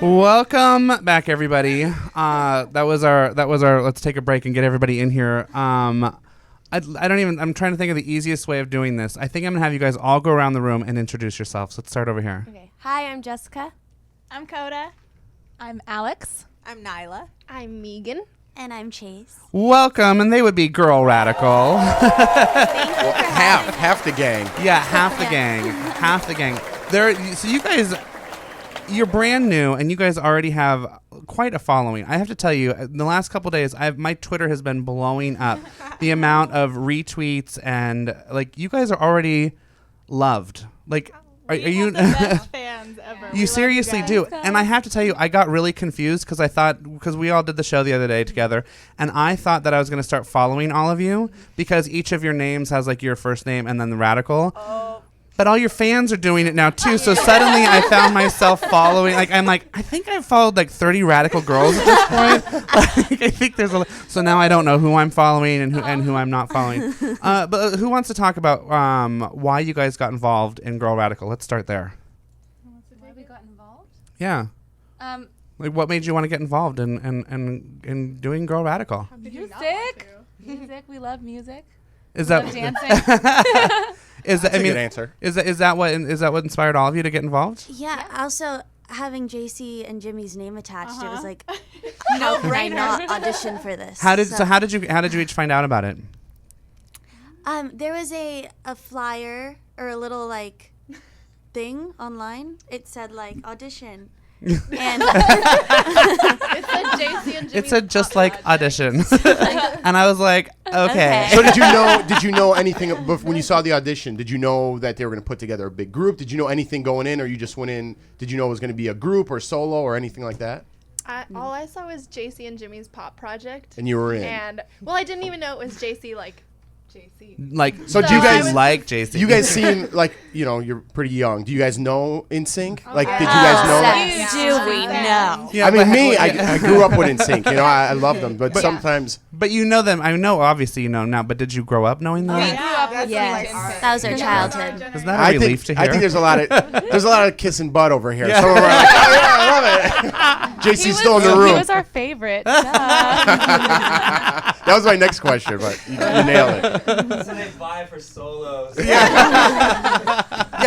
Welcome back, everybody. That was our. Let's take a break and get everybody in here. I'm trying to think of the easiest way of doing this. I think I'm gonna have you guys all go around the room and introduce yourselves. Let's start over here. Okay. Hi, I'm Jessica. I'm Kota. I'm Alex. I'm Nyla. I'm Meeghan. And I'm Chase. Welcome, and they would be Girl Radical. Half the gang. Yeah, half the gang. Half the gang. So you guys, you're brand new, and you guys already have quite a following. I have to tell you, in the last couple of days, my Twitter has been blowing up. The amount of retweets and you guys are already loved. Are you the best fans ever? You seriously do. And I have to tell you, I got really confused because we all did the show the other day together, and I thought that I was going to start following all of you because each of your names has your first name and then the radical. Oh. But all your fans are doing it now too. So suddenly I found myself following. I think I've followed 30 radical girls at this point. I think there's so now I don't know who I'm following and who I'm not following. But who wants to talk about why you guys got involved in Girl Radical? Let's start there. Why we got involved? Yeah. What made you want to get involved in doing Girl Radical? Music. We love music. Is we that love dancing? Is that, That's a good answer. Is that what inspired all of you to get involved? Yeah. Also, having JC and Jimmy's name attached, it was No how can I brainer. not audition for this? How did you each find out about it? There was a flyer or a little thing online. It said audition. And It said JC and Jimmy's It said just Pop Project. audition, and I was like, okay. So did you know anything when you saw the audition? Did you know that they were going to put together a big group? Did you know anything going in, or you just went in? Did you know it was going to be a group or solo or anything like that? All I saw was JC and Jimmy's Pop Project. And you were in. And I didn't even know it was JC. So do you guys like JC? You guys seem you're pretty young. Do you guys know NSYNC? Did you guys know? Yes. Do we know? Yeah, I mean, I grew up with NSYNC. I love them, but sometimes. But you know them. I know, obviously you know them now. But did you grow up knowing them? Yes. That was our childhood. Is that a relief to hear? I think there's a lot of kissing butt over here. Some of them are like, oh yeah, I love it. JC's still in the room. He was our favorite. That was my next question, but you nailed it. So they vie for solos. Yeah,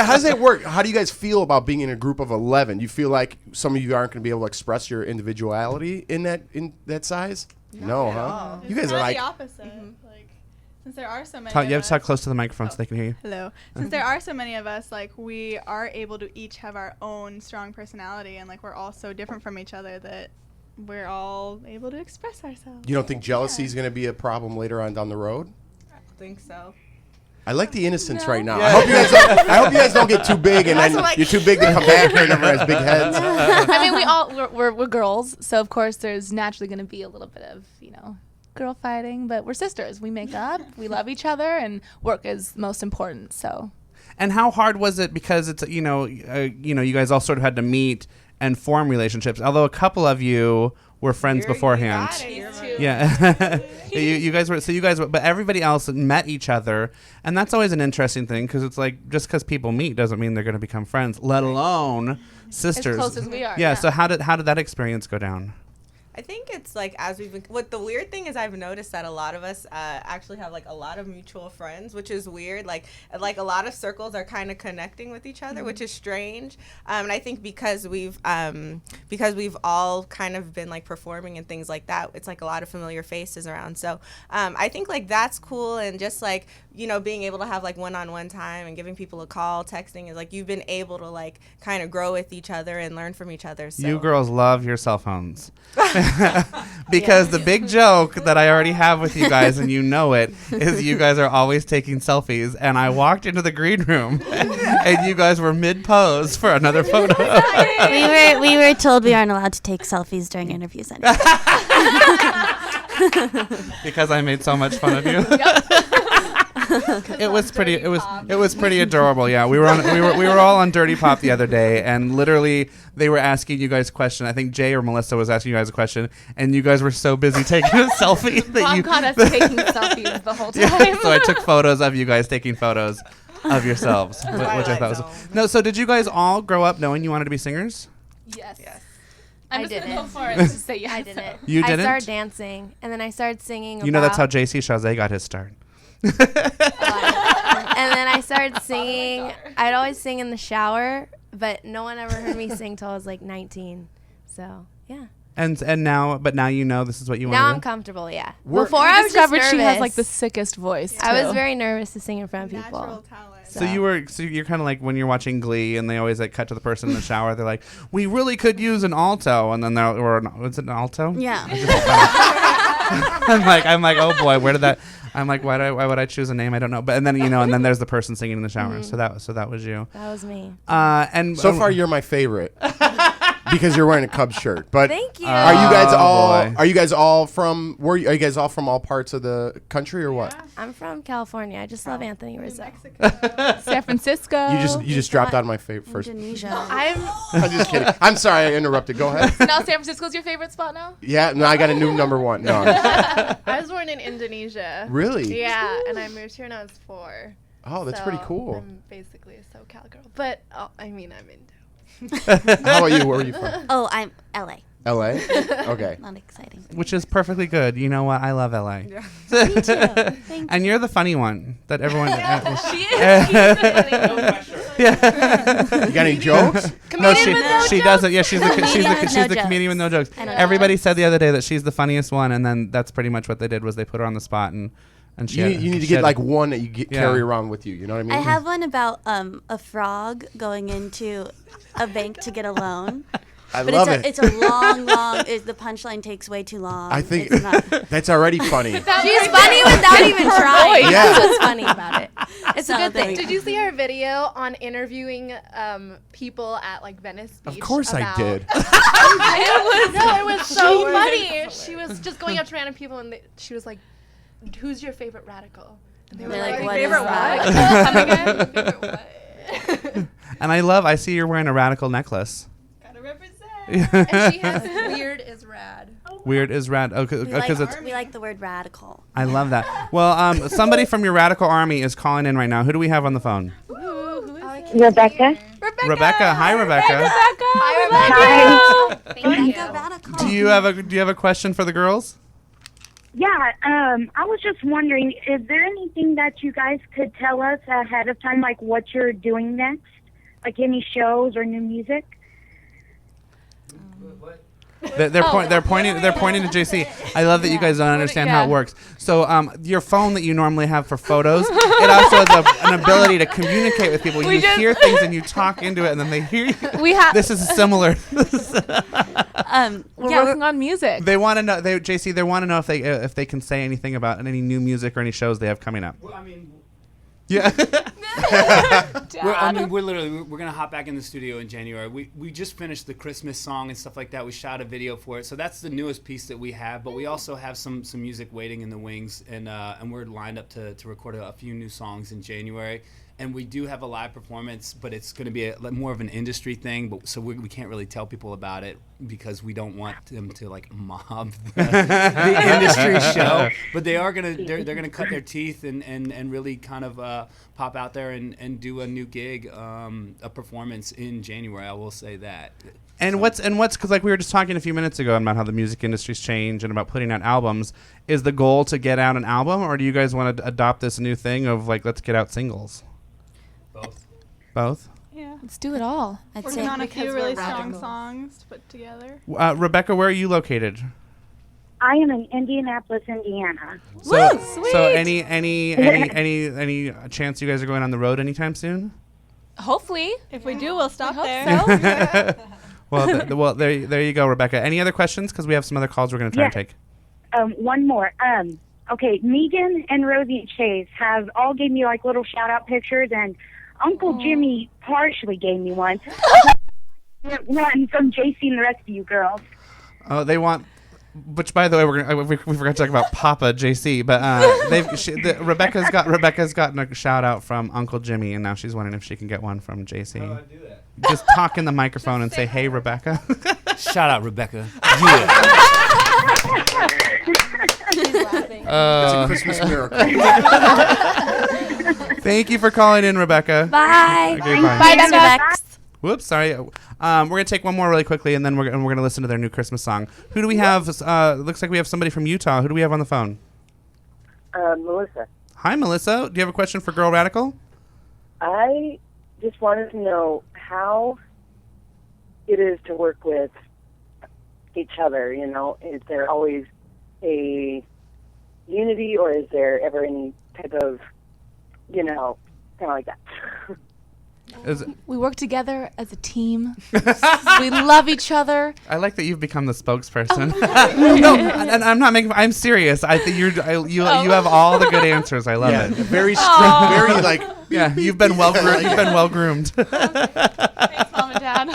how does that work? How do you guys feel about being in a group of 11? You feel like some of you aren't going to be able to express your individuality in that size? No, huh? You guys are the opposite. Since there are so many You have to talk close to the microphone so they can hear you. Hello. Since there are so many of us, we are able to each have our own strong personality, and we're all so different from each other that we're all able to express ourselves. You don't think jealousy is going to be a problem later on down the road? I don't think so. I like the innocence right now. Yeah. I hope you guys don't get too big, and then you're too big to come back here and everyone has big heads. I mean, we're girls, so of course there's naturally going to be a little bit of girl fighting, but we're sisters. We make up, we love each other, and work is most important. So. And how hard was it? Because it's you guys all sort of had to meet and form relationships. Although a couple of you were friends beforehand. Yeah. you guys were, but everybody else met each other, and that's always an interesting thing because it's just because people meet doesn't mean they're going to become friends, let alone sisters. As close as we are. Yeah. So how did that experience go down? I think it's as we've been, what the weird thing is I've noticed that a lot of us actually have a lot of mutual friends, which is weird. Like a lot of circles are kind of connecting with each other, which is strange. And I think because we've all kind of been performing and things like that, it's a lot of familiar faces around. So I think that's cool, and just being able to have one-on-one time and giving people a call, texting is you've been able to kind of grow with each other and learn from each other. So. You girls love your cell phones. Because the big joke that I already have with you guys, and you know it, is you guys are always taking selfies. And I walked into the green room, and you guys were mid-pose for another photo. We were told we aren't allowed to take selfies during interviews anymore. Because I made so much fun of you. It was pretty adorable. Yeah, we were all on Dirty Pop the other day, and literally they were asking you guys a question. I think Jay or Melissa was asking you guys a question, and you guys were so busy taking a selfie that Mom caught us taking selfies the whole time. Yeah, so I took photos of you guys taking photos of yourselves, which I thought was no. So did you guys all grow up knowing you wanted to be singers? Yes. I'm I just gonna go didn't. for it. Just say yes. I didn't. You didn't? I started dancing, and then I started singing. You know that's how about- JC Chasez got his start. And then I started singing. I'd always sing in the shower, but no one ever heard me sing till I was like 19. So yeah. And now you know this is what you want Now to I'm do? comfortable. Yeah. We're- Before I I was just discovered nervous. she has like the sickest voice. I was too. very nervous to sing in front of Natural people. talent. So you're kind of like when you're watching Glee and they always like cut to the person in the shower. They're like, we really could use an alto, and then was it an alto? Yeah. I'm like, oh boy, where did that? I'm like, why would I choose a name? I don't know. But and then there's the person singing in the shower. So that was you. That was me. And So far, you're my favorite because you're wearing a Cubs shirt. But Thank you. are you guys all? boy. Are you guys all from? Are you guys all from all parts of the country or what? I'm from California. I just love Anthony Rizzo. San Francisco. You just dropped out of my first. Indonesia. I'm just kidding. I'm sorry, I interrupted. Go ahead. So now San Francisco's your favorite spot now? Yeah, no, I got a new number one. No, I was born in Indonesia. really? Yeah, and I moved here when I was 4. Oh, that's So pretty cool. I'm basically a SoCal girl, but I'm into. How about you? Where are you from? Oh, I'm LA. L.A. Okay. Not exciting. which is perfectly good. You know what? I love LA. Me too. Thank And you're the funny one that everyone. She is. No pressure. You got any jokes? No, Comedian she doesn't. Yeah, she's the Comedian with she's no the comedian with no jokes. I know. Everybody said the other day that she's the funniest one, and then that's pretty much what they did was they put her on the spot and she You had- need to she get had- like one that you Yeah. carry around with you. You know what I mean? I have one about a frog going into a bank to get a loan. I But love it's it. a long. The punchline takes way too long. I think It's not- that's already funny. She's funny without even trying. Yeah. That's what's funny about it. It's So a good there thing. you Did you see her video on interviewing people at like Venice Beach? Of course I about- did. No, it was so funny. She was just going up to random people and she was like, "Who's your favorite radical?" And they were They're like, like, "What "Favorite is what?" that?" Come again? Favorite what? And I see you're wearing a radical necklace. Gotta represent. And she has weird is rad. Weird is rad. Okay, we, because it's. we like the word radical. I love that. Well, somebody from your radical army is calling in right now. Who do we have on the phone? Rebecca. Rebecca. Hi, Rebecca. Hi. Thank you. Radical. Do you have a question for the girls? Yeah, I was just wondering, is there anything that you guys could tell us ahead of time, like what you're doing next? Like any shows or new music? They're pointing to JC. I love that you guys don't understand how it works. So your phone that you normally have for photos, it also has an ability to communicate with people. You hear things and you talk into it, and then they hear you. This is similar. We're working on music. They want to know. JC, they want to know if they can say anything about any new music or any shows they have coming up. Well, I mean, Yeah. we're gonna hop back in the studio in January. We just finished the Christmas song and stuff like that. We shot a video for it, so that's the newest piece that we have. But we also have some music waiting in the wings, and we're lined up to record a few new songs in January. And we do have a live performance, but it's going to be more of an industry thing. But so we can't really tell people about it because we don't want them to like mob the industry show. But they are they're gonna cut their teeth and really kind of pop out there and do a new gig, a performance in January. I will say that. And what's because like we were just talking a few minutes ago about how the music industry's changed and about putting out albums. Is the goal to get out an album, or do you guys want to adopt this new thing of like let's get out singles? Both. Yeah. Let's do it all. I'd Working say on a because few we're really strong radical. songs to put together. Rebecca, where are you located? I am in Indianapolis, Indiana. So, sweet. so any chance you guys are going on the road anytime soon? Hopefully. If we do, we'll stop hope there. so. Well, there you go, Rebecca. Any other questions? Because we have some other calls we're going to try and take. One more. Okay, Meeghan and Rosie and Chase have all gave me like little shout out pictures, and Uncle Jimmy partially gave me one. One from JC and the rest of you girls. Oh, they want. Which, by the way, we forgot to talk about Papa JC, but Rebecca's gotten a shout out from Uncle Jimmy, and now she's wondering if she can get one from JC. How do I do that? Just talk in the microphone and say, "Hey, Rebecca." Shout out, Rebecca. Yeah. It's a Christmas miracle. Thank you for calling in, Rebecca. Bye. Okay, bye. Bye, Rebecca. Whoops, sorry. We're gonna take one more really quickly, and then we're gonna listen to their new Christmas song. Who do we have? Looks like we have somebody from Utah. Who do we have on the phone? Melissa. Hi, Melissa. Do you have a question for Girl Radical? I just wanted to know how it is to work with each other. You know, is there always a unity, or is there ever any type of, you know, kind of like that? We work together as a team. We love each other. I like that you've become the spokesperson. No, and I'm not making. I'm serious. I think you have all the good answers. I love it. Very strict, very like. Yeah, you've been well groomed. You've been well groomed. Thanks, Mom and Dad.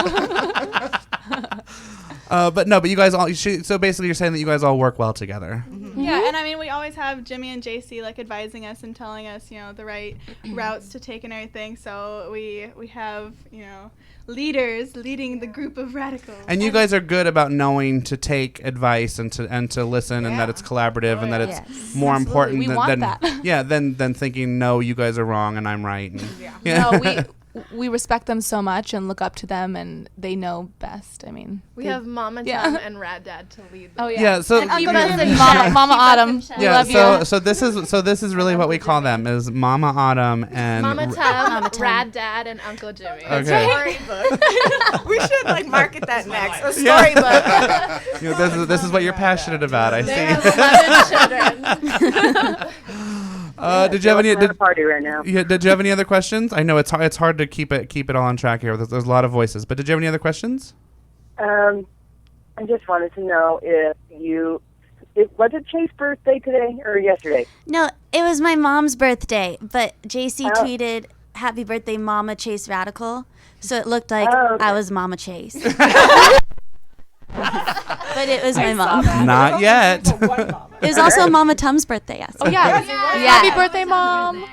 But you guys all. So basically, you're saying that you guys all work well together. Yeah, and I mean, we always have Jimmy and JC like advising us and telling us, you know, the right routes to take and everything. So we have, you know, leaders leading the group of radicals. And you guys are good about knowing to take advice and to listen, and that it's collaborative, and that it's more important We than want that. than thinking no, you guys are wrong and I'm right. And, No, we respect them so much and look up to them, and they know best. I mean, We have Mama Tom and Rad Dad to lead. Yeah, so and Uncle Mama Autumn. Yeah, love so this is really what we call them is Mama Autumn and Mama Tom, Rad Dad, and Uncle Jimmy. Okay. Storybook. We should like market that next. A storybook. You know, this is what you're passionate about. I see. 11 children. Did you have any? Party right now. Did you have any other questions? I know it's hard to keep it all on track here. There's a lot of voices, but did you have any other questions? I just wanted to know was it Chase's birthday today or yesterday? No, it was my mom's birthday, but JC tweeted, "Happy birthday, Mama Chase Radical." So it looked like I was Mama Chase. But it was my mom. Not yet. It was also Mama Tum's birthday yesterday. Oh yeah. Happy birthday, Mom.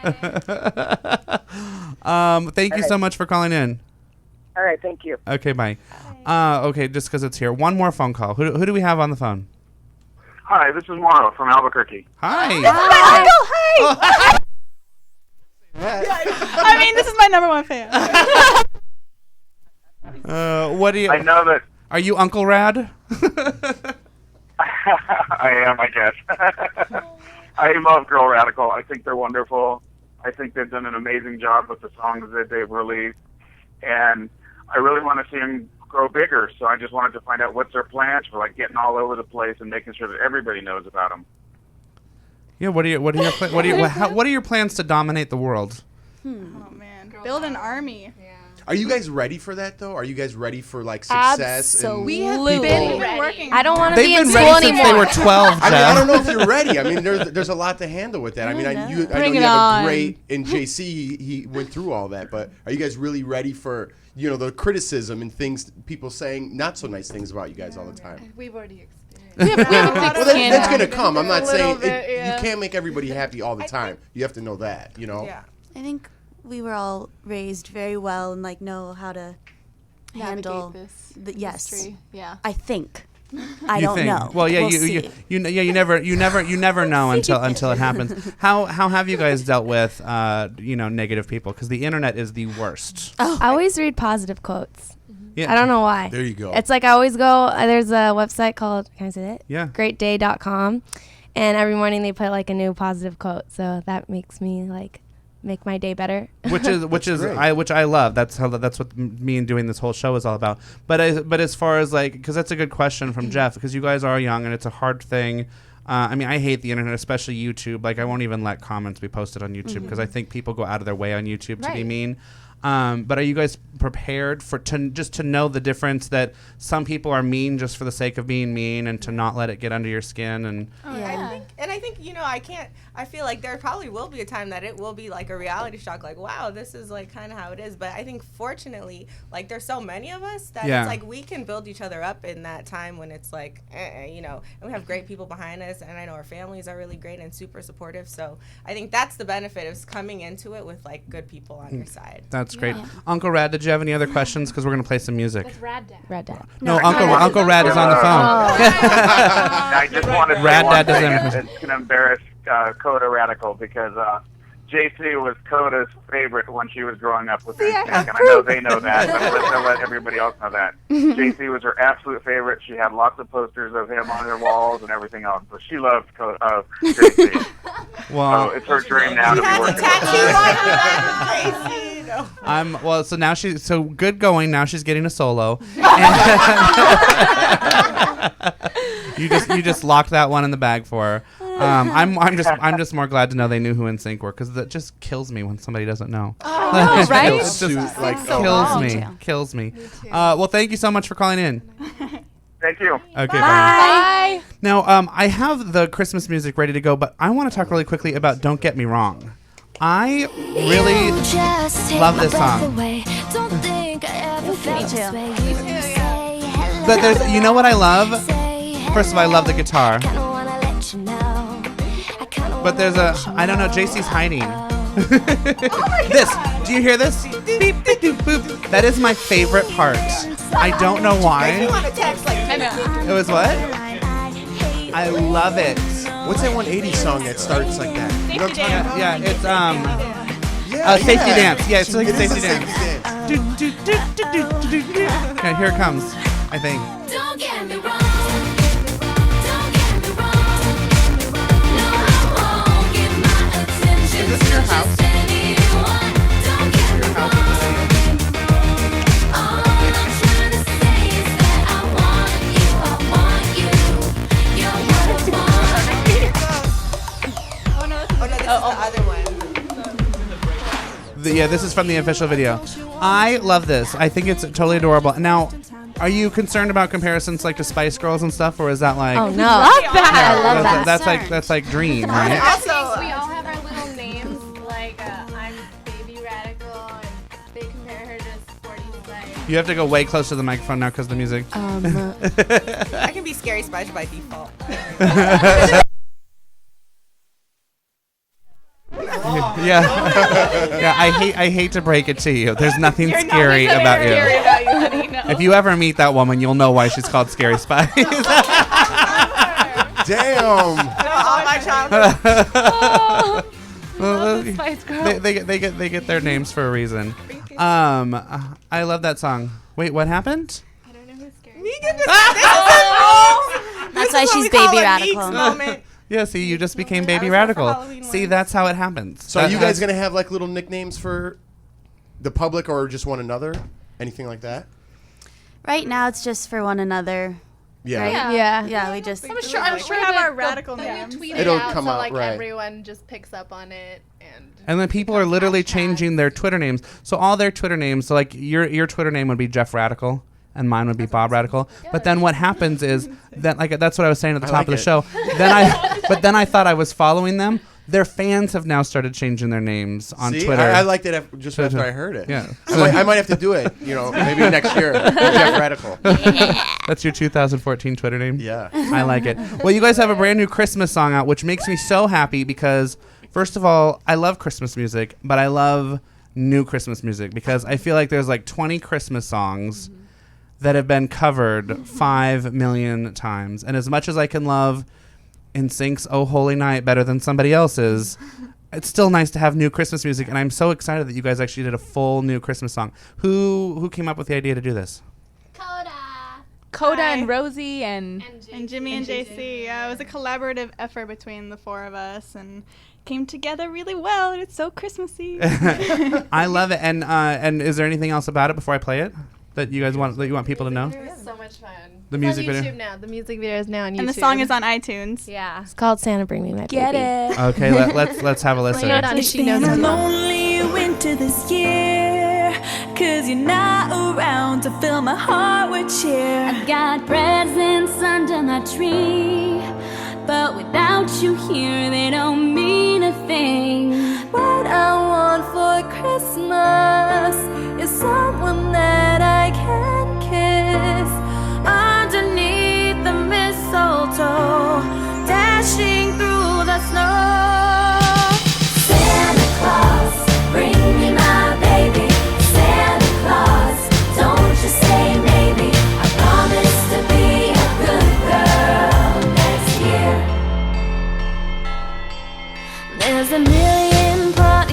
Thank you so much for calling in. All right, thank you. Okay, bye. Okay, just because it's here. One more phone call. Who do we have on the phone? Hi, this is Mauro from Albuquerque. Hi. Hi. I mean, this is my #1 fan. What do you? I know that. Are you Uncle Rad? I am, I guess. I love Girl Radical. I think they're wonderful. I think they've done an amazing job with the songs that they've released. And I really want to see them grow bigger. So I just wanted to find out what's their plans for like getting all over the place and making sure that everybody knows about them. Yeah. What are your plans to dominate the world? Oh man, build an army. Are you guys ready for that though? Are you guys ready for like success? Absolutely. And We have We've been working. I don't want to They've be in been school ready since anymore. they were 12, Jeff. I don't know if you're ready. I mean, there's a lot to handle with that. I know you have a great, and JC, he went through all that, but are you guys really ready for, you know, the criticism and things, people saying not so nice things about you guys all the time? We've already experienced. We have a thick Well, skin. that's going to come. I'm not saying bit, yeah. you can't make everybody happy all the time. You have to know that, you know? Yeah. I think we were all raised very well and like know how to handle this yes. industry. Yeah. I think. I You don't think? know. Well, yeah, We'll you see. never know until it happens. How have you guys dealt with negative people? Because the internet is the worst. I always read positive quotes. Yeah. I don't know why. There you go. It's like I always go, there's a website called, can I say it? Yeah. Greatday.com. And every morning they put like a new positive quote. So that makes me like make my day better. which I love. That's what me and doing this whole show is all about. But as far as like, because that's a good question from Jeff, because you guys are young and it's a hard thing. I mean, I hate the internet, especially YouTube. Like, I won't even let comments be posted on YouTube because I think people go out of their way on YouTube to be mean. But are you guys prepared to know the difference that some people are mean just for the sake of being mean, and to not let it get under your skin? And I think I feel like there probably will be a time that it will be like a reality shock, like, wow, this is like kind of how it is. But I think fortunately, like, there's so many of us that it's like we can build each other up in that time when it's like, and we have great people behind us, and I know our families are really great and super supportive. So I think that's the benefit of coming into it with like good people on your side. That's great. Uncle Rad, did you have any other questions? Because we're going to play some music. That's Rad Dad. Rad Dad. No, Uncle Rad is on the phone. I just wanted to Rad Dad doesn't it's going to embarrass Kota Radical because JC was Kota's favorite when she was growing up with NSYNC, and I know they know that, but I'll let everybody else know that. JC was her absolute favorite. She had lots of posters of him on her walls and everything else, but she loved JC. Well, so it's her dream now to be working with JC. So now so good going. Now she's getting a solo. You just locked that one in the bag for her. I'm just more glad to know they knew who NSYNC were, because that just kills me when somebody doesn't know. Oh, right? It just kills me. Well, thank you so much for calling in. Thank you. Okay, bye. Now, I have the Christmas music ready to go, but I want to talk really quickly about "Don't Get Me Wrong." I really love this song. Me too. But you know what I love? First of all, I love the guitar. But there's I don't know, JC's hiding. This, do you hear this? Beep, beep, beep, boop. That is my favorite part. I don't know why. It was what? I love it. What's that 180 song that starts like that? You know what I'm talking about? Yeah, it's Safety Dance. Yeah, it's like Safety Dance. Okay, here it comes, I think. Don't get me wrong. Is this your house? Yeah, this is from the official video. I love this. I think it's totally adorable. Now, are you concerned about comparisons like to Spice Girls and stuff, or is that like? Oh no, love that. I love that. That's like Dream, right? Also, we all have our little names. Like I'm Baby Radical, and they compare her to Sporty Spice. You have to go way close to the microphone now because of the music. I can be Scary Spice by default. Yeah. I hate to break it to you. There's nothing scary about you. Honey, no. If you ever meet that woman, you'll know why she's called Scary Spice. Damn. All my childhood. Spice Girls. They get their names for a reason. I love that song. Wait, what happened? I don't know who's scary. Meeghan That's why she's Baby Radical. Yeah, see, you just became Baby Radical. See, that's how it happens. So are you guys going to have like little nicknames for the public or just one another? Anything like that? Right now, it's just for one another. Yeah. Right? Yeah. Yeah, we just. I'm sure we have our radical they'll names. tweet It'll it out come so out, like right. everyone just picks up on it And then people are literally changing their Twitter names. So all their Twitter names, so like your Twitter name would be Jeff Radical. And mine would be Baub Radical. But then what happens is that, like, that's what I was saying at the top of the show. But then I thought I was following them. Their fans have now started changing their names on Twitter. I liked it just after I heard it. Yeah. I might have to do it, maybe next year. Jeff Radical. That's your 2014 Twitter name? Yeah. I like it. Well, you guys have a brand new Christmas song out, which makes me so happy because, first of all, I love Christmas music, but I love new Christmas music because I feel like there's like 20 Christmas songs that have been covered 5 million times. And as much as I can love NSYNC's Oh Holy Night better than somebody else's, it's still nice to have new Christmas music. And I'm so excited that you guys actually did a full new Christmas song. Who came up with the idea to do this? Kota and Rosie and Jimmy and JC. Yeah, it was a collaborative effort between the four of us and came together really well. And it's so Christmassy. I love it. And is there anything else about it before I play it that you guys want people to know? It was so much fun. The It's music on video? YouTube now. The music video is now on YouTube. And the song is on iTunes. Yeah. It's called Santa Bring Me My Get Baby. it. Okay, let's have a listen. Play it on She Knows Been a It. lonely winter this year, 'cause you're not around to fill my heart with cheer. I got presents under my tree, but without you here they don't mean a thing. What I want for Christmas is someone that I can kiss underneath the mistletoe, dashing through the snow. Santa Claus, bring me my baby. Santa Claus, don't you say maybe. I promise to be a good girl next year. There's a million parties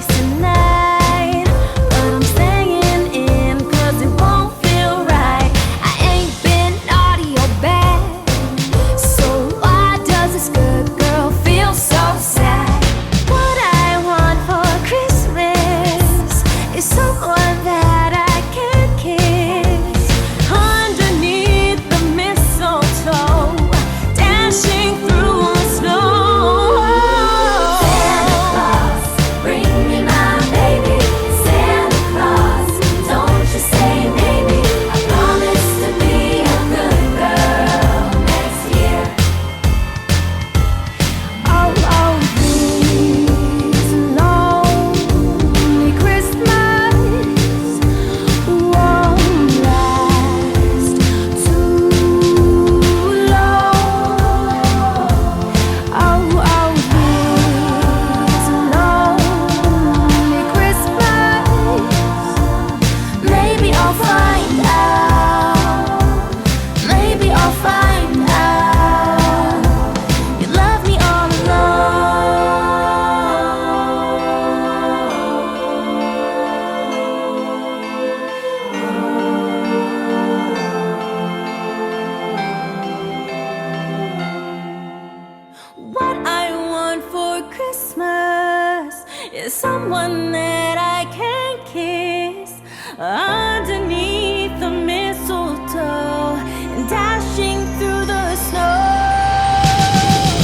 There's someone that I can kiss underneath the mistletoe and dashing through the snow.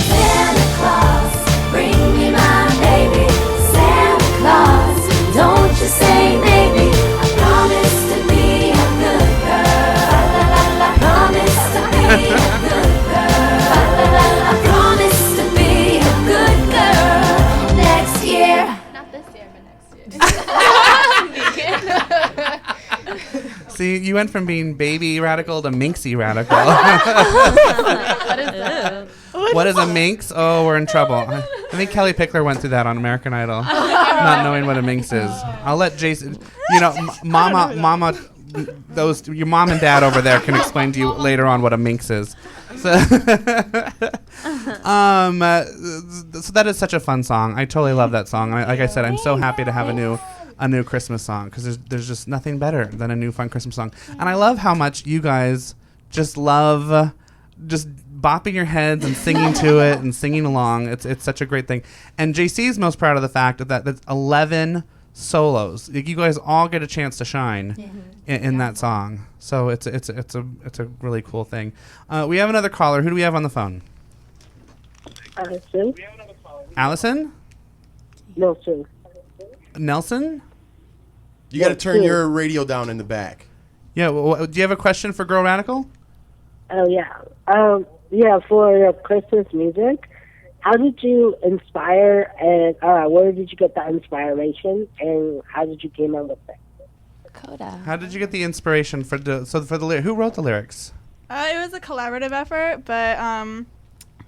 Santa Claus, bring me my baby. Santa Claus, don't you say maybe. I promise to be a good girl. I promise to be a good girl. I promise to be a good girl next year. Not this year, but next year. See, you went from being baby radical to minxy radical. What is that? What is a minx? Oh, we're in trouble. I think Kelly Pickler went through that on American Idol, not knowing what a minx is. I'll let Jason, Mama, your mom and dad over there can explain to you later on what a minx is. So, so that is such a fun song. I totally love that song. Like I said, I'm so happy to have a new Christmas song because there's just nothing better than a new fun Christmas song. And I love how much you guys just love just bopping your heads and singing to it and singing along. It's such a great thing. And JC is most proud of the fact that that's 11 solos. Like, you guys all get a chance to shine in that song. So it's a really cool thing. We have another caller. Who do we have on the phone? Allison. Allison? Nelson. Nelson? You got to turn your radio down in the back. Yeah. Do you have a question for Girl Radical? Oh, yeah. Yeah, for Christmas music, how did you inspire and where did you get that inspiration and how did you came up with it? Kota. How did you get the inspiration for the lyrics? Who wrote the lyrics? It was a collaborative effort, but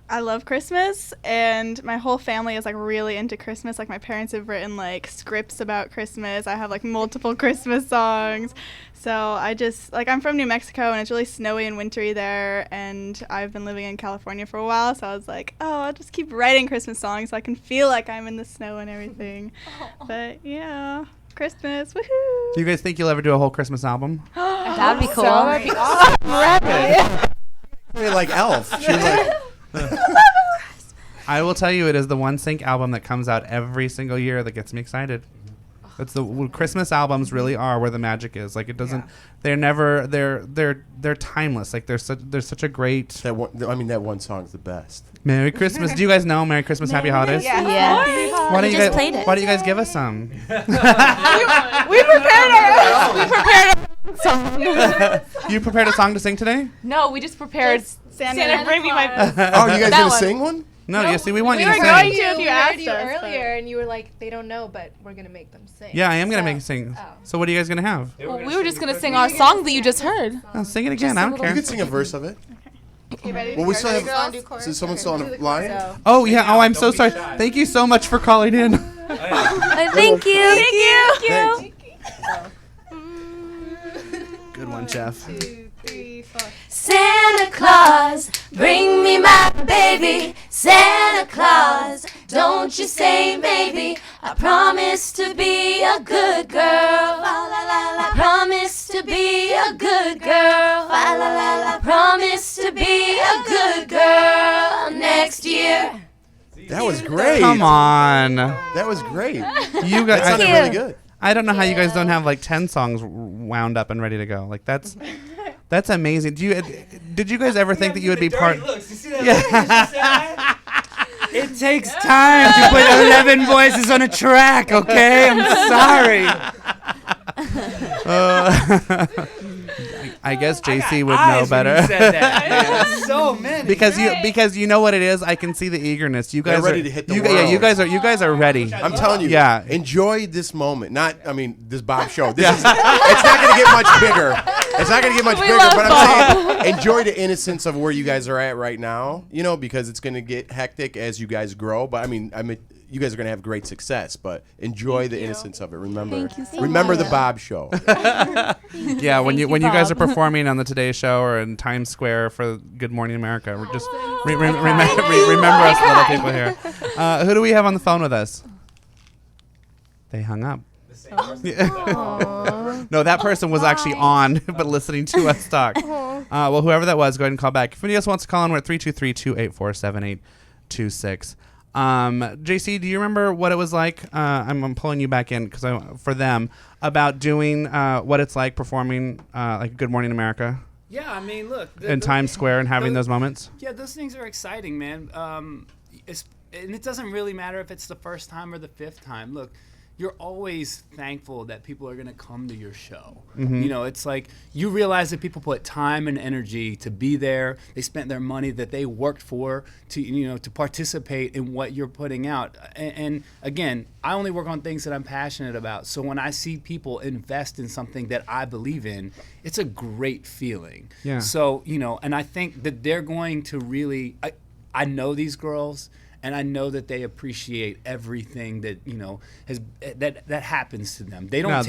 I love Christmas, and my whole family is like really into Christmas. Like my parents have written like scripts about Christmas. I have like multiple Christmas songs. So I just I'm from New Mexico, and it's really snowy and wintry there, and I've been living in California for a while, so I was like, oh, I'll just keep writing Christmas songs so I can feel like I'm in the snow and everything. But yeah, Christmas, woohoo! Do you guys think you'll ever do a whole Christmas album? That'd be cool. That'd be awesome. Like Elf. She was like, I will tell you, it is the NSYNC album that comes out every single year that gets me excited. It's the Christmas albums really are where the magic is. Like it doesn't. Yeah. They're never. They're timeless. Like there's such a great. That one song's the best. Merry Christmas. Do you guys know Merry Christmas, Happy Holidays? Yeah. Why don't you guys give us some? we prepared our own. Song. You prepared a song to sing today? No, we just prepared. Santa bring me my. Oh, you guys gonna sing one? No, you see, we want you to sing. We were going to if We you heard asked you us. earlier, and you were like, they don't know, but we're going to make them sing. Yeah, I am going to make you sing. Oh. So what are you guys going to have? Well, we were just going to sing our song that you just heard. Oh, sing it again. I don't care. You could sing a verse of it. Okay, ready? Well, we still have. Is someone still on the line? Oh, yeah. Oh, I'm so sorry. Thank you so much for calling in. Thank you. Good one, Jeff. 2, 3, 4. Santa Claus, bring me my baby. Santa Claus, don't you say maybe. I promise to be a good girl. I promise to be a good girl. I promise to be a good girl next year. That was great. Come on. That was great. You guys That sounded really good. I don't know how you guys don't have like 10 songs wound up and ready to go. Like that's amazing. Did you guys ever think that you would be part? Looks. You see that? Yeah. It takes time to put 11 voices on a track. Okay, I'm sorry. I guess JC would know better. You said that. So many. because you know what it is. I can see the eagerness. You guys They're ready are to hit the you, world. yeah, you guys are ready. I'm telling you. Yeah. Enjoy this moment. This Baub Show. It's not going to get much bigger. It's not going to get much bigger, but I'm saying enjoy the innocence of where you guys are at right now, because it's going to get hectic as you guys grow. But I mean, you guys are going to have great success, but enjoy the innocence of it. Remember the Baub Show. Yeah, when you guys are performing on the Today Show or in Times Square for Good Morning America, we're just remember us little people here. Who do we have on the phone with us? They hung up. No, that person was actually on, but listening to us talk. Well, whoever that was, go ahead and call back. If anybody else wants to call in, we're at 323-284-7826. JC, do you remember what it was like? I'm pulling you back in for them about doing what it's like performing like Good Morning America. Yeah, I mean, look. In Times Square and having those moments. Yeah, those things are exciting, man. And it doesn't really matter if it's the first time or the fifth time. Look, you're always thankful that people are going to come to your show. Mm-hmm. You know, it's like you realize that people put time and energy to be there. They spent their money that they worked for to participate in what you're putting out. And again, I only work on things that I'm passionate about. So when I see people invest in something that I believe in, it's a great feeling. Yeah. So, and I think that they're going to really, I know these girls. And I know that they appreciate everything that that happens to them. They don't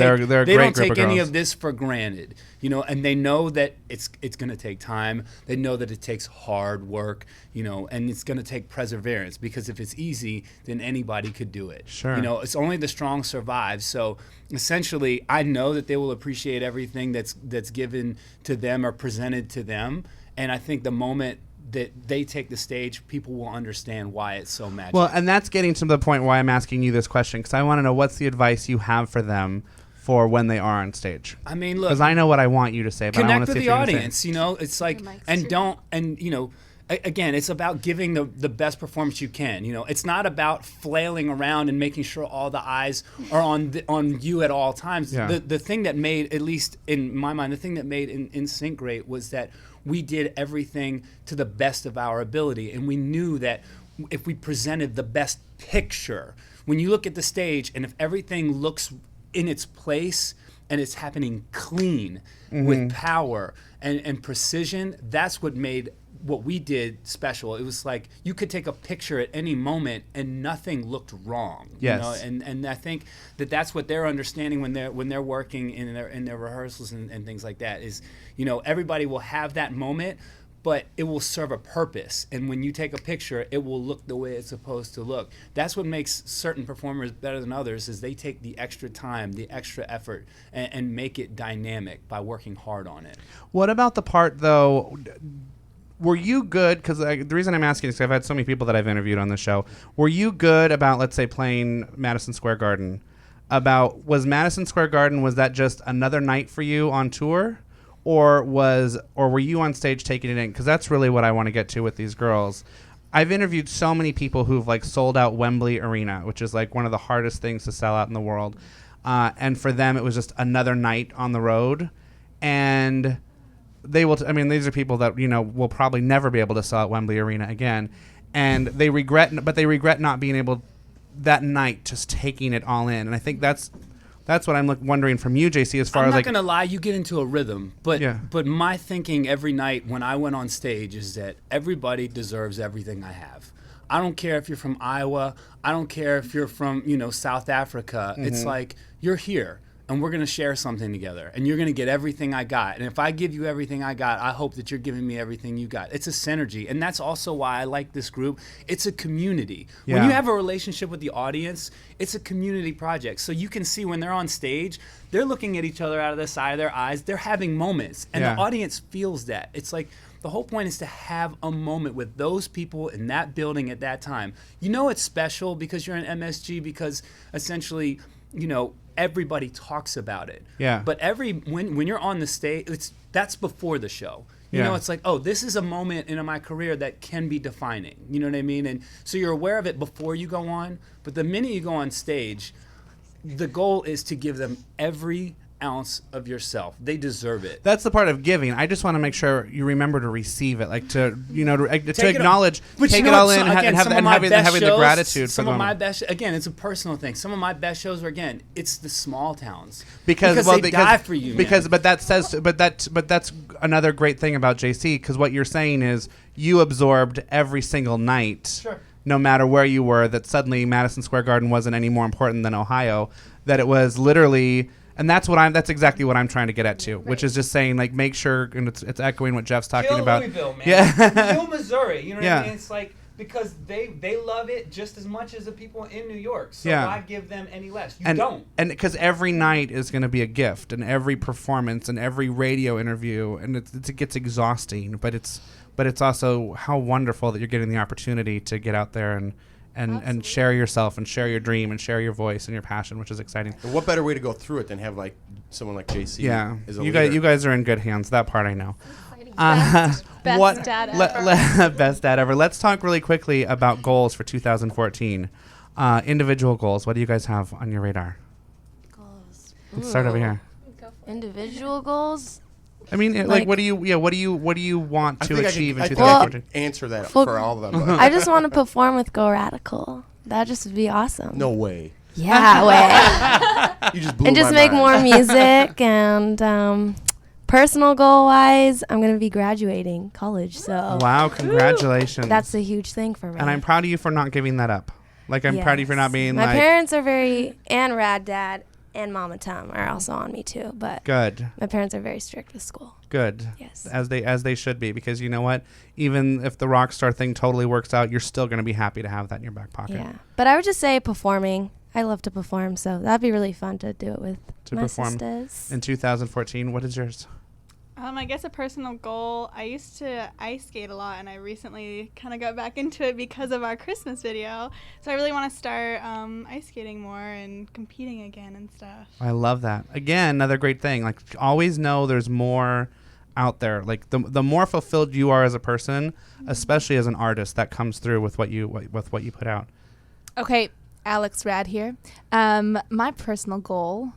take any of this for granted, and they know that it's going to take time. They know that it takes hard work, and it's going to take perseverance, because if it's easy, then anybody could do it. Sure. It's only the strong survive. So essentially, I know that they will appreciate everything that's given to them or presented to them, and I think the moment that they take the stage, people will understand why it's so magical. Well, and that's getting to the point why I'm asking you this question, because I want to know what's the advice you have for them for when they are on stage. I mean, look, because I know what I want you to say, but I want to see with the audience. It's like, again, it's about giving the best performance you can. It's not about flailing around and making sure all the eyes are on you at all times. Yeah. The thing that made, at least in my mind, the thing that made NSYNC great was that we did everything to the best of our ability, and we knew that if we presented the best picture, when you look at the stage and if everything looks in its place and it's happening clean with power and precision, that's what made what we did special. It was like you could take a picture at any moment and nothing looked wrong. Yes. And I think that's what they're understanding when they're working in their rehearsals and things like that is, everybody will have that moment, but it will serve a purpose. And when you take a picture, it will look the way it's supposed to look. That's what makes certain performers better than others, is they take the extra time, the extra effort, and make it dynamic by working hard on it. What about the part, though? Were you good, because the reason I'm asking is because I've had so many people that I've interviewed on the show. Were you good about, let's say, playing Madison Square Garden? Was Madison Square Garden, was that just another night for you on tour? Or were you on stage taking it in? Because that's really what I want to get to with these girls. I've interviewed so many people who've sold out Wembley Arena, which is one of the hardest things to sell out in the world. And for them, it was just another night on the road. And they will. These are people that will probably never be able to sell out Wembley Arena again, and they regret not being able that night, just taking it all in. And I think that's what I'm wondering from you, JC. As far I'm as not gonna lie, you get into a rhythm, but yeah. But my thinking every night when I went on stage is that everybody deserves everything I have. I don't care if you're from Iowa. I don't care if you're from South Africa. Mm-hmm. It's like you're here. And we're going to share something together. And you're going to get everything I got. And if I give you everything I got, I hope that you're giving me everything you got. It's a synergy. And that's also why I like this group. It's a community. Yeah. When you have a relationship with the audience, it's a community project. So you can see when they're on stage, they're looking at each other out of the side of their eyes. They're having moments. And the audience feels that. It's like the whole point is to have a moment with those people in that building at that time. It's special because you're an MSG, because essentially, everybody talks about it. Yeah. But when you're on the stage, that's before the show. It's like, oh, this is a moment in my career that can be defining. You know what I mean? And so you're aware of it before you go on. But the minute you go on stage, the goal is to give them every ounce of yourself. They deserve it. That's the part of giving. I just want to make sure you remember to receive it, to acknowledge, take it all in, and having the gratitude. Some of my best, again, it's a personal thing. Some of my best shows are, again, it's the small towns because they die for you. But that's another great thing about JC, because what you're saying is you absorbed every single night. Sure. No matter where you were, that suddenly Madison Square Garden wasn't any more important than Ohio. That it was literally. And that's exactly what I'm trying to get at too, which is just saying, make sure, and it's echoing what Jeff's talking about. Louisville, man. Yeah. Kill Missouri. You know what I mean? It's like, because they love it just as much as the people in New York. So why give them any less? You don't. And because every night is going to be a gift, and every performance and every radio interview, and it gets exhausting, but it's also how wonderful that you're getting the opportunity to get out there and share yourself and share your dream and share your voice and your passion, which is exciting. And what better way to go through it than have like someone like JC? Yeah, as a you leader? guys are in good hands. That part I know. Best dad ever. Best dad ever. Let's talk really quickly about goals for 2014. Individual goals. What do you guys have on your radar? Goals. Let's start over here. Individual goals. I mean, what do you want to achieve in I 2014? could answer that for all of them. I just want to perform with Go Radical. That just would be awesome. No way. Yeah, way. You just blew And just my make mind. more music and personal goal wise, I'm gonna be graduating college. So Wow, congratulations. that's a huge thing for me. And I'm proud of you for not giving that up. Like I'm proud of you for not being My like parents are and Rad Dad and Mama Tom are also on me too. But good. my parents are very strict with school. Good. Yes. As they should be, because you know what? Even if the rock star thing totally works out, you're still going to be happy to have that in your back pocket. Yeah. But I would just say performing. I love to perform, so that'd be really fun to do it with my sisters. In 2014, what is yours? I guess a personal goal. I used to ice skate a lot, and I recently kind of got back into it because of our Christmas video. So I really want to start ice skating more and competing again and stuff. I love that. Again, another great thing. Like always know there's more out there. Like the more fulfilled you are as a person, especially as an artist, that comes through with what you put out. Okay, Alex Rad here. My personal goal.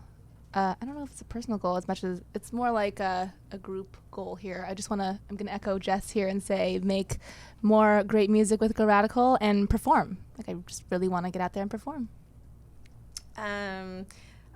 I don't know if it's a personal goal as much as it's more like a group goal here. I'm going to echo Jess here and say make more great music with Go Radical and perform. Like I just really want to get out there and perform.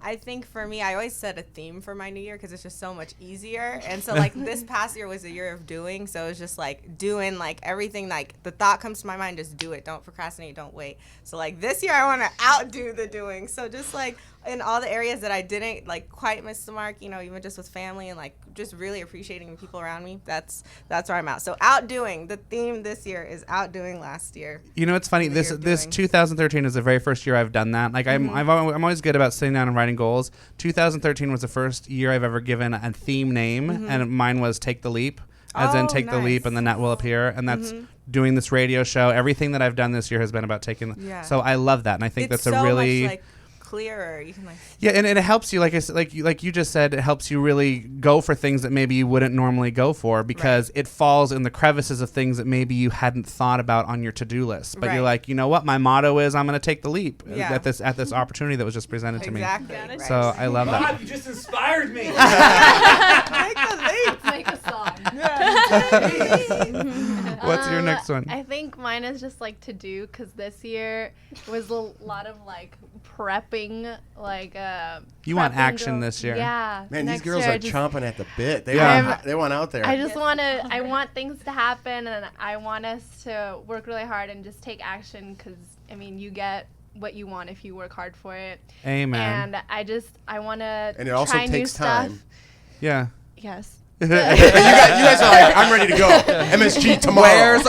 I think for me, I always set a theme for my new year because it's just so much easier. And so like this past year was a year of doing. So it's just like doing like everything, like the thought comes to my mind, just do it. Don't procrastinate. Don't wait. So like this year I want to outdo the doing. So just like in all the areas that I didn't like quite miss the mark, you know, even just with family and like just really appreciating the people around me. That's where I'm at. So outdoing. The theme this year is outdoing last year. You know, it's funny. This 2013 is the very first year I've done that. Like I'm always good about sitting down and writing goals. 2013 was the first year I've ever given a theme name, and mine was Take the Leap, as in take the leap and the net will appear. And that's doing this radio show. Everything that I've done this year has been about taking. So I love that, and I think it's that's so a really much, like, clearer. You can and it helps you, like I said, like you just said, it helps you really go for things that maybe you wouldn't normally go for because it falls in the crevices of things that maybe you hadn't thought about on your to-do list. But you're like, you know what, my motto is I'm going to take the leap at this opportunity that was just presented to me. So I love that. God, you just inspired me. Take the leap. Make a song. What's your next one? I think mine is just like to do because this year was a lot of like prepping. Like you want action this year? Yeah. Man, these girls are chomping at the bit. They want out there. I want things to happen, and I want us to work really hard and just take action because I mean you get what you want if you work hard for it. Amen. And I want to and it also try takes new time. stuff. Yeah. Yes. you guys are like, I'm ready to go. MSG tomorrow.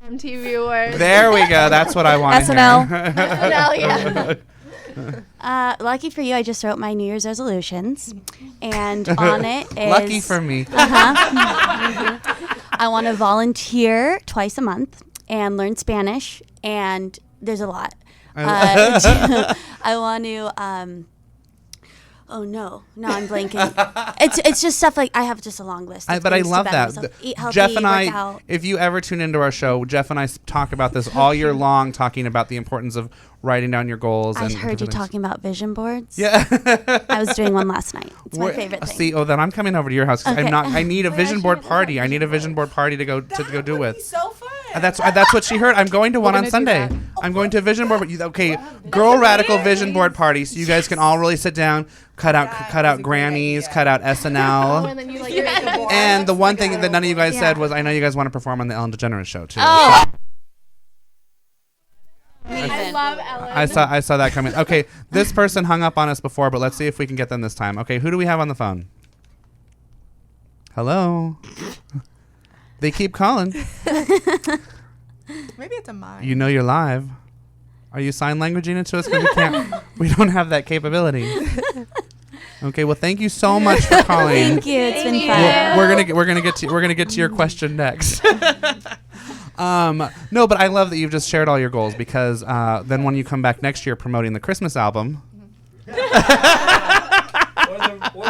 MTV Awards. There we go. That's what I want. SNL. SNL, yeah. Lucky for you, I just wrote my New Year's resolutions, and on it is lucky for me. I want to volunteer twice a month and learn Spanish, and there's a lot. I want to. Oh no! No, I'm blanking. It's just stuff like I have just a long list. But I love that. Eat healthy, Jeff and work I, out. if you ever tune into our show, Jeff and I talk about this all year long, talking about the importance of writing down your goals. I and heard you talking about vision boards. Yeah, I was doing one last night. It's my favorite thing. See, then I'm coming over to your house. 'Cause Okay. I need a vision board party. I need a vision board party to go do with. So fun. And that's what she heard. I'm going to one on Sunday. I'm going to a vision board. Okay, Girl Radical vision board party. So you guys can all really sit down, cut out Grammys, cut out SNL. And then you like make a board. And the one thing that none of you guys said was, I know you guys want to perform on the Ellen DeGeneres show too. Oh. I love Ellen. I saw that coming. Okay, this person hung up on us before, but let's see if we can get them this time. Okay, who do we have on the phone? Hello. They keep calling. Maybe it's a mine. You know you're live. Are you sign languaging it to us? 'Cause we don't have that capability. Okay, well, thank you so much for calling. Thank you. It's been fun. We're gonna get to your question next. No, but I love that you've just shared all your goals because then when you come back next year promoting the Christmas album, or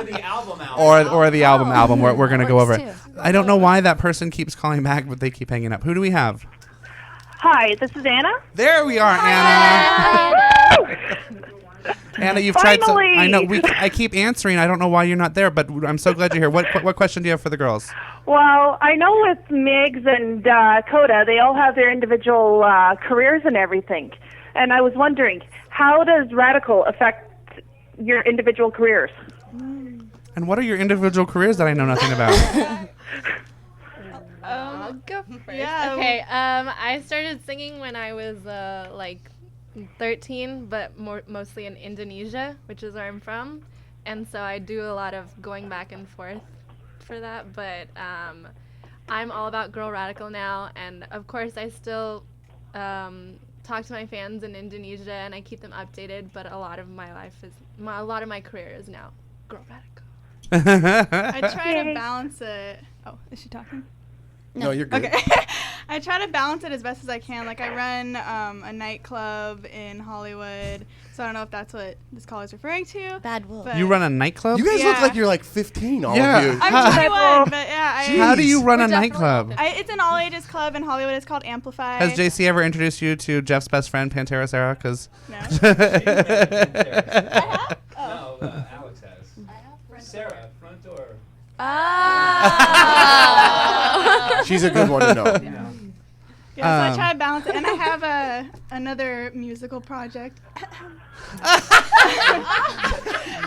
the album. Or the album, we're gonna go over it. I don't know why that person keeps calling back, but they keep hanging up. Who do we have? Hi, this is Anna. There we are, Anna. Anna, you've tried. I know. I keep answering. I don't know why you're not there, but I'm so glad you're here. What question do you have for the girls? Well, I know with Migs and Kota, they all have their individual careers and everything. And I was wondering, how does Radical affect your individual careers? And what are your individual careers that I know nothing about? I'll go first. Yeah. Okay. I started singing when I was like 13, but mostly in Indonesia, which is where I'm from, and so I do a lot of going back and forth for that. But I'm all about Girl Radical now, and of course I still talk to my fans in Indonesia and I keep them updated. But a lot of my career is now Girl Radical. I try to balance it. Oh, is she talking? No, you're good. Okay. I try to balance it as best as I can. Like, I run a nightclub in Hollywood, so I don't know if that's what this call is referring to. Bad Wolf. You run a nightclub? You guys look like you're like 15, all of you. I'm 21, but yeah. How do you run a nightclub? It's an all-ages club in Hollywood. It's called Amplify. Has JC ever introduced you to Jeff's best friend, Pantera Sarah? Because no. No, Alex has. Sarah, front door. She's a good one to know. Yeah, so I try to balance it, and I have another musical project.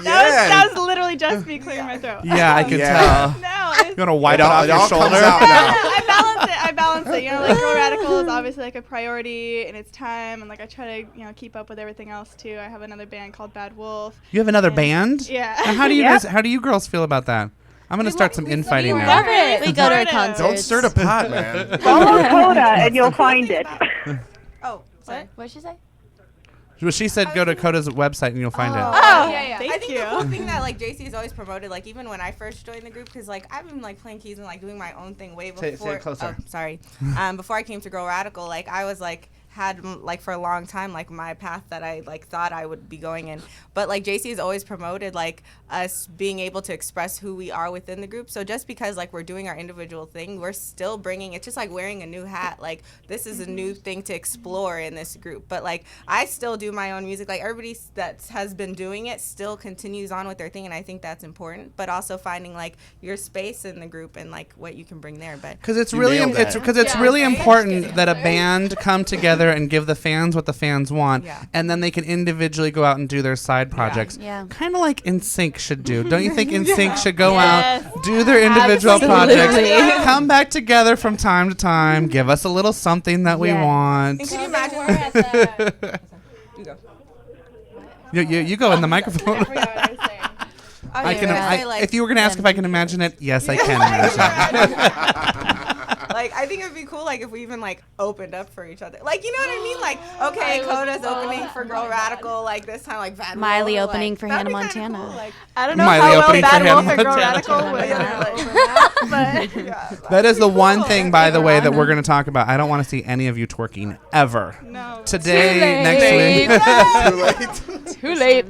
That was literally just me clearing my throat. Yeah, I could tell. No, you're gonna wipe it off your shoulder. I balance it. You know, like Girl Radical is obviously like a priority, and it's time, and like I try to keep up with everything else too. I have another band called Bad Wolf. You have another band? Yeah. Now, how do you guys? How do you girls feel about that? I'm gonna start some infighting now. Love it. We go to our concerts. Don't stir the pot, man. Follow Kota and you'll find it. Oh, sorry. What did she say? Well, she said go to Kota's website and you'll find it. Oh, yeah. I think the cool thing that like JC has always promoted, like even when I first joined the group, because like I've been like playing keys and like doing my own thing way before. Say it closer. Oh, sorry. Before I came to Girl Radical, like I was like had like for a long time like my path that I like thought I would be going in, but like JC has always promoted like us being able to express who we are within the group. So just because like we're doing our individual thing, we're still bringing, it's just like wearing a new hat. Like this is a new thing to explore in this group, but like I still do my own music. Like everybody that has been doing it still continues on with their thing, and I think that's important, but also finding like your space in the group and like what you can bring there. But because it's really important that a band come together and give the fans what the fans want, and then they can individually go out and do their side projects. Kind of like NSYNC should do. Don't you think NSYNC should go out, do their individual projects, come back together from time to time, give us a little something that we want? And can you imagine? You go in the microphone. If you were gonna ask if I can imagine it, yes, I can imagine it. Like, I think it would be cool, like, if we even, like, opened up for each other. Like, you know what I mean? Like, okay, Kota's opening for Girl Radical, like, this time, like, Bad Wolf. Miley opening for Hannah Montana. Cool. Like, I don't know how well Bad Wolf and Girl Radical would but that is the one thing, by the way, that we're going to talk about. I don't want to see any of you twerking ever. No. Today, next week. Too late.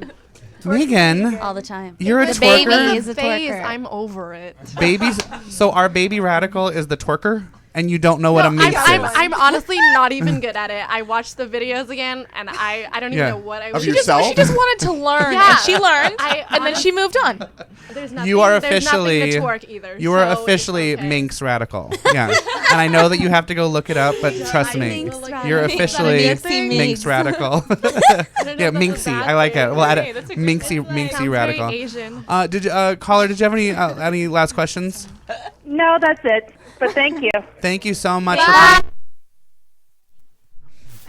Meeghan, all the time. You're a the twerker. Baby is a twerker. I'm over it. Babies. So our baby radical is the twerker, and you don't know what a minx is. I'm honestly not even good at it. I watched the videos again, and I don't even know what I was. She just wanted to learn, and she learned, and then she moved on. There's nothing. You are there's officially. nothing to twerk either. You are officially minx radical. Yeah, and I know that you have to go look it up, but trust me, you're officially minx radical. Yeah, minxy. I like it. Well, minxy radical. Asian. Did you, caller? Did you have any last questions? No, that's it. But thank you. Thank you so much.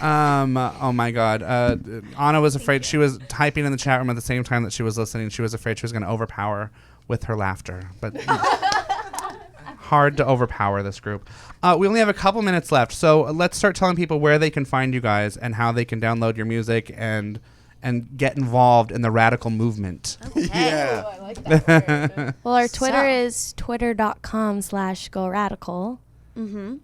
Oh my God. Anna was afraid. She was typing in the chat room at the same time that she was listening. She was afraid she was going to overpower with her laughter, but hard to overpower this group. We only have a couple minutes left, so let's start telling people where they can find you guys and how they can download your music and and get involved in the radical movement. Yeah. I like that word. Well, our Twitter is twitter.com/GoRadical. Mm-hmm.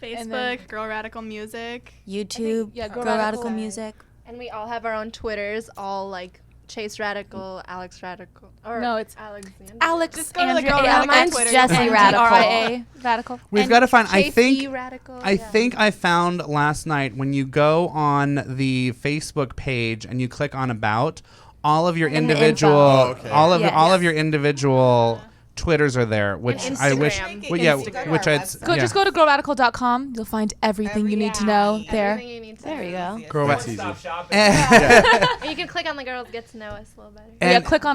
Facebook, Girl Radical Music. YouTube, yeah, Girl Girl Radical Radical. Music. And we all have our own Twitters, all like Chase Radical, Alex Radical, or No, it's Alexander. Just go to the Girl Yeah, Radical mine's Twitter. Jesse Radical. RIA Radical. We've got to find. I JC think. Radical. I think I found last night when you go on the Facebook page and you click on About, all of your In the individual, info. Okay. all of Yes. all of your individual Twitters are there, which And I wish. Instagram. Well, yeah, Instagram. which Go to I'd. our website. Go, yeah. Just go to growradical.com. You'll find everything you need to know there. Everything you need to There we know. go. Grow That's it. easy. And you can click on the girls, get to know us a little better. Yeah, And, click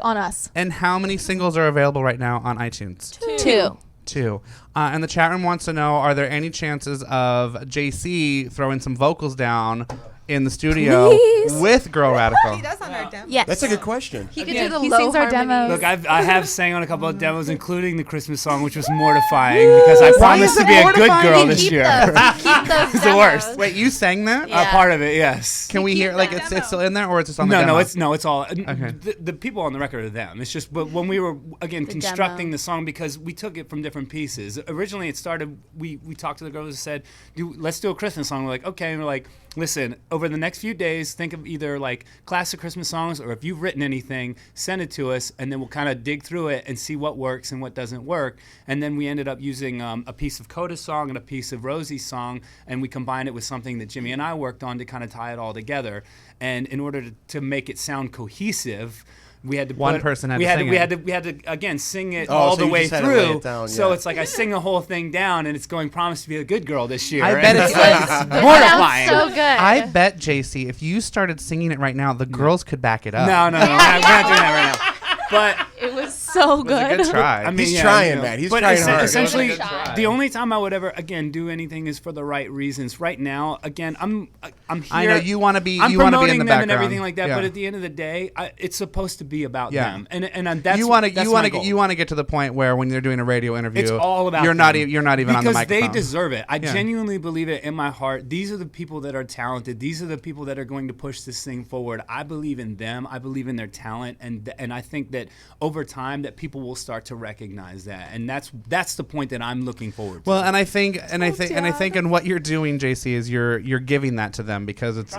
on us. and how many singles are available right now on iTunes? 2. 2. And the chat room wants to know: are there any chances of JC throwing some vocals down in the studio Please. with Girl Radical? He does on our demo. Yes. That's a good question. He could Yeah, do the he low sings our harmonies. demos. Look, I have sang on a couple of demos, including the Christmas song, which was mortifying because I promised is to it be a good mortifying? girl You this keep year. those. Keep those It's the worst. demos. Wait, you sang that? Yeah. Part of it, yes. Can we keep hear like that it's still in there, or is it on the No, demo? it's all. Okay. The people on the record are them. It's just, but when we were again The constructing demo. the song, because we took it from different pieces. Originally, it started. We talked to the girls and said, let's do a Christmas song. We're like, okay, and we're like, listen, over the next few days, think of either like classic Christmas songs, or if you've written anything, send it to us, and then we'll kind of dig through it and see what works and what doesn't work. And then we ended up using a piece of Kota's song and a piece of Rosie's song, and we combined it with something that Jimmy and I worked on to kind of tie it all together. And in order to make it sound cohesive, we had to One person had to sing we it. had to again sing it Oh, all so the you way just had to lay through. it down, So yeah. it's like I sing the whole thing down, and it's going promise to be a good girl this year. I and bet it's it's- mortifying. So good. I bet JC, if you started singing it right now, the girls could back it up. No, we're not doing that right now. But It was so It was a good try. I mean, He's yeah, trying, you know, Matt. He's but trying hard. Essentially, It was a good try. the only time I would ever again do anything is for the right reasons. Right now, again, I'm here. I know you want to be. I'm you want to be promoting in the them background and everything like that. Yeah. But at the end of the day, it's supposed to be about Yeah. them. And that's you want to that's my goal. you want to get to the point where when you're doing a radio interview, It's all about you're them. not you're not even on the because microphone. they deserve it. I Yeah. genuinely believe it in my heart. These are the people that are talented. These are the people that are going to push this thing forward. I believe in them. I believe in their talent, and I think that over time that people will start to recognize that, and that's the point that I'm looking forward to. Well, and I think and what you're doing, JC, is you're giving that to them because it's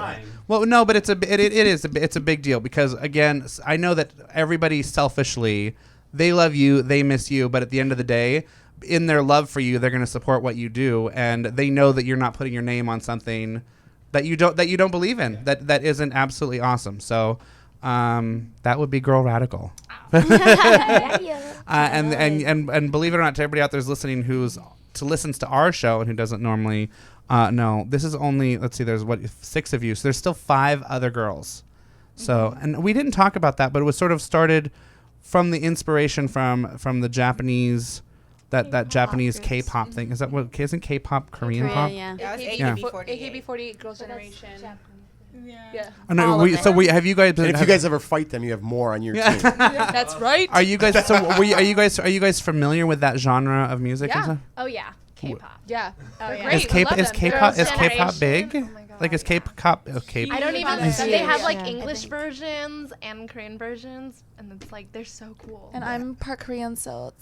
well, no, but it's a big deal because again, I know that everybody selfishly they love you, they miss you, but at the end of the day, in their love for you, they're going to support what you do, and they know that you're not putting your name on something that you don't believe in, that isn't absolutely awesome. So that would be Girl Radical. And believe it or not, to everybody out there who's listening listens to our show and who doesn't normally know, this is only, let's see, there's 6 of you, so there's still 5 other girls. So and we didn't talk about that, but it was sort of started from the inspiration from the Japanese that Japanese K-pop thing. Is that what isn't K-pop Korean pop? Yeah. That was Yeah. AKB48. Girls' Generation. Yeah. Oh, no, All of it. have you guys And if you guys ever fight them, you have more on your team. That's right. are you guys are you guys familiar with that genre of music and Yeah. stuff? Oh yeah, K-pop. Yeah. Oh, They're yeah. great. Is K-pop We love is them. K-pop Girls' is K-pop big? Generation. Oh my God, Like is K-pop okay? I don't even. It's They have huge. like Yeah. English versions and Korean versions, and it's like they're so cool. And I'm part Korean, so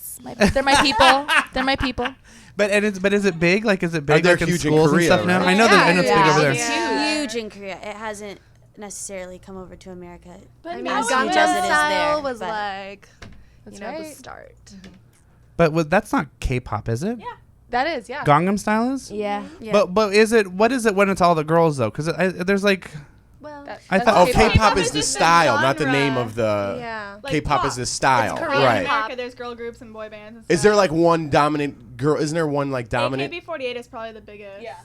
they're my people. They're my people. But is it big? Like is it big they're like in huge in schools and Korea, stuff now? right? I know that I know it's big over there. It's huge in Korea. It hasn't necessarily come over to America. I mean, as Gangnam huge as it is Style there, was but- like, That's the right. start. But that's not K-pop, is it? Yeah. That is, yeah. Gangnam Style is? Yeah. But is it? What is it when it's all the girls though? Because there's like. Well, I That's thought K-pop K-pop is is the just a style, not the genre. name of the. yeah. Like K-pop pop. is the style, It's Korean. right? In America, there's girl groups and boy bands. And Is stuff. there like one dominant girl? Isn't there one like dominant? AKB48 is probably the biggest. Yeah.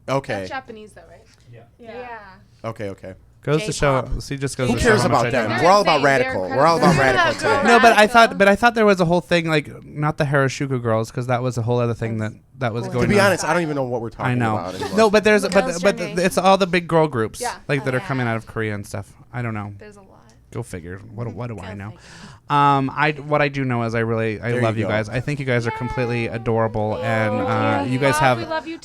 Okay. That's Japanese, though, right? Yeah. Okay. Goes to show. See, just goes Who to show cares how much about I them? do. We're all about They're radical. incredible. We're all about They're radical about girl today. No, but Radical. I thought there was a whole thing like not the Harashuku girls because that was a whole other thing that was going. To be on. honest, I don't even know what we're talking I know. about anymore. No, but there's Girls' but Generation. it's all the big girl groups Yeah. like that Oh, are coming yeah. out of Korea and stuff. I don't know. There's a lot. Go figure. What do I know? What I do know is I love you guys. I think you guys are completely adorable, and you guys have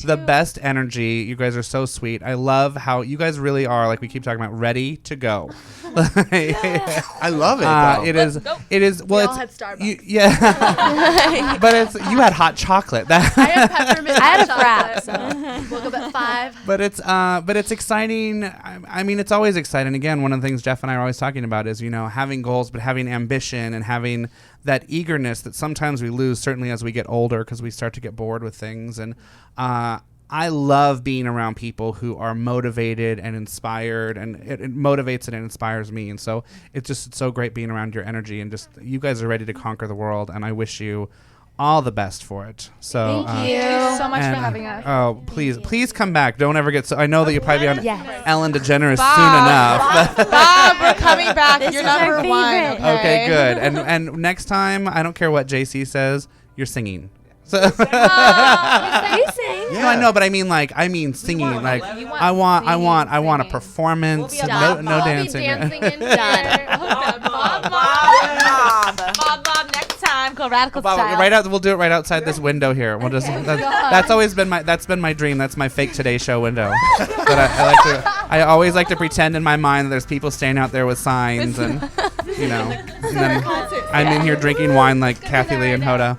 the best energy. You guys are so sweet. I love how you guys really are, like we keep talking about, ready to go. I love it. It is. Well, all had Starbucks. Yeah, but you had hot chocolate. I had peppermint. I had a frap. So. Woke up at 5. But it's exciting. I mean, it's always exciting. Again, one of the things Jeff and I are always talking about is, having goals, but having ambition and having that eagerness that sometimes we lose, certainly as we get older, because we start to get bored with things. And I love being around people who are motivated and inspired, and it motivates and it inspires me. And so it's so great being around your energy, and just you guys are ready to conquer the world, and I wish you all the best for it. So thank you so much for having us. Oh, please come back. Don't ever get I know that you'll probably be on Ellen DeGeneres Bob, soon enough. Bob, we're coming back. You're number one. Okay, good. And next time, I don't care what JC says, you're singing. So You sing? No, I know, but I mean singing. Like I want a performance. No dancing. Bob, next time, go radical style. We'll do it right outside this window here. We'll just. That's always been my dream. That's my fake Today Show window. But I always like to pretend in my mind that there's people standing out there with signs, and and then I'm in here drinking wine like Kathy Lee and Kota.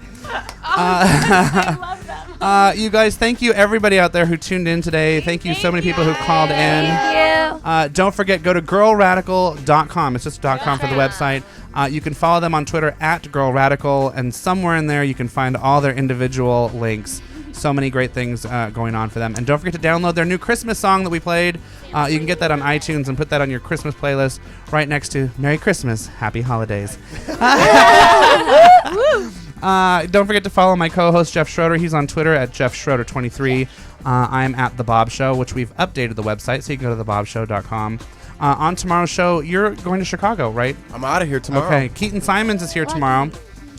I love them. You guys, thank you everybody out there who tuned in today. Thank you so many people who called in. Thank you. Don't forget, go to girlradical.com. It's just .com for the website. You can follow them on Twitter @girlradical, and somewhere in there you can find all their individual links. So many great things going on for them. And don't forget to download their new Christmas song that we played. You can get that on iTunes and put that on your Christmas playlist right next to Merry Christmas, Happy Holidays. Don't forget to follow my co-host Jeff Schroeder. He's on Twitter @JeffSchroeder23. I'm at The Baub Show, which we've updated the website, so you can go to thebobshow.com. On tomorrow's show, you're going to Chicago, right? I'm out of here tomorrow. Okay. Keaton Simons is here tomorrow.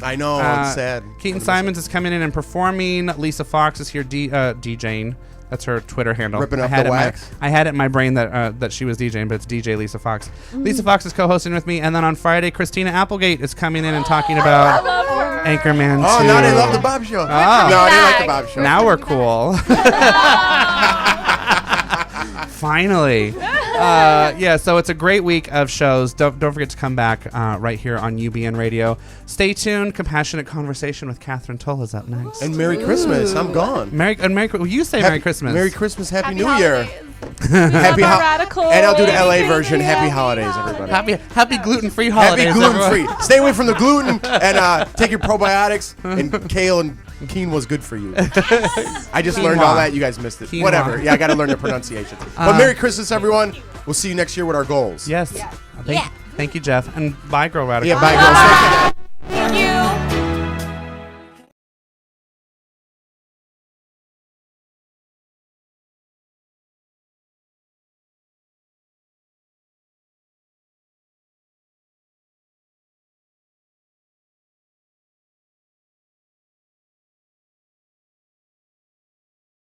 I know. I'm sad. Keaton Simons is coming in and performing. Lisa Fox is here DJing. That's her Twitter handle. Ripping up the wax. I had it in my brain that she was DJing, but it's DJ Lisa Fox. Lisa Fox is co-hosting with me, and then on Friday, Christina Applegate is coming in and talking about Anchorman 2. Oh, now they love the Baub Show. Oh. No, they like the Baub Show. Now we're cool. Finally. So it's a great week of shows. Don't forget to come back right here on UBN Radio. Stay tuned. Compassionate Conversation with Catherine Toll is up next. And Merry Christmas. I'm gone. Will you say Merry Christmas? Merry Christmas. Happy New holidays. Year. Radical. And I'll do the LA version. Happy holidays, everybody. Happy gluten-free holidays. Happy gluten-free. Stay away from the gluten and take your probiotics. And kale and quinoa good for you. I just learned all that. You guys missed it. Quinoa. Whatever. Yeah, I got to learn the pronunciation. But Merry Christmas, everyone. We'll see you next year with our goals. Yes. Thank you, Jeff. And bye, Girl Radical. Yeah, bye, girls.